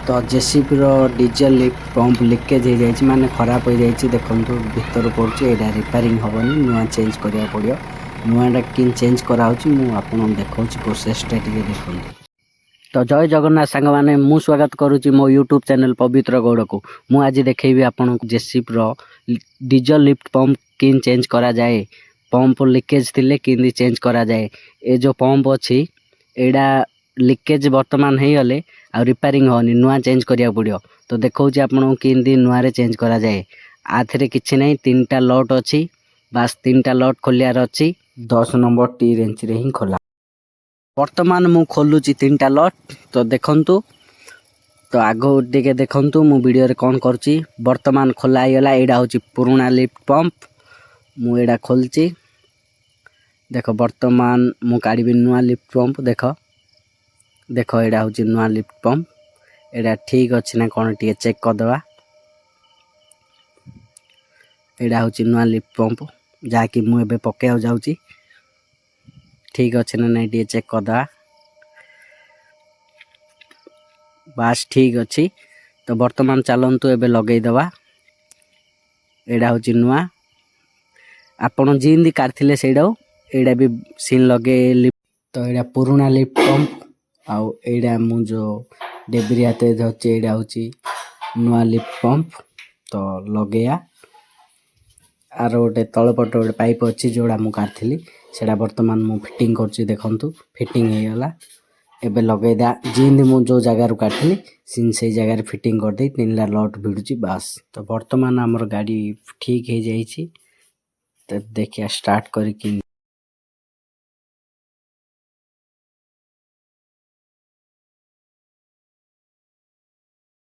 तो JCB diesel lift pump leakage हो जाए माने खराब हो जाए देखो भीतर पड़े यहाँ रिपेयरिंग हेनी नुआ चेंज करा पड़ो नुआटा कि चेंज कराऊँ मुझे देखा प्रोसेसटा देखो। तो जय जगन्नाथ सांग मैंने मु स्वागत करुच्ची मो यूट्यूब चैनल पवित्र गौड़ को मु आज देखेबी आपन जेसीबी डीजल लिफ्ट पंप कि चेंज करा जाए पंप लिकेज थिले कि चेंज करा जाए ए जो पंप अच्छी एडा लिकेज बर्तमान हो गले आ रिपेयरिंग होनी नुआ चेंज करिया पड़ो। तो देखो आपन कि नुआ रे चेंज करा जाए आथे किछि नहीं 3टा लट अच्छी बास 3टा लट खोलियार अच्छी 10 नंबर टी रेंच रे ही खोला वर्तमान मु खोलुची 3टा लट। तो देखंतु तो आग टिके देखंतु मु वीडियो रे कौन करची वर्तमान खोला गला एडा होची पुराना लिफ्ट पंप मु एडा खोलची देखो वर्तमान मु काढ़ी नुआ लिफ्ट पंप देखो देखो एडा होची नुआ लिफ्ट पंप एडा ठीक अच्छी ना कौन टिके चेक करदवा एडा होची नुआ लिफ्ट पंप जहाँकि मु एबे पकेया जाउची ठीक अच्छे ना नहीं टिके चेक करदवा बास ठीक अच्छी। तो वर्तमान चलतु एबे लगे दवा एडा होची नुआ आपण जिंदी काढ़िले सेडा एडा भी सीन लगे तो एडा पुराना लिफ्ट पंप आउ एडा मु जो डेब्रिया तेज होची एडा होची नुआ लिफ्ट पंप। तो लगेया आर गोटे तलपट गोटे पाइप अच्छी जोड़ा मु काढ़ी सेडा वर्तमान मु फिटिंग करची देखंतु फिटिंग हो गला एबे लगे दा जिंदी मु जो जगह काढ़ी से जगह फिटिंग कर दे 3टा लट भिड़ुची बास। तो वर्तमान हमर गाड़ी ठीक हो जाइए तो देखिया स्टार्ट करी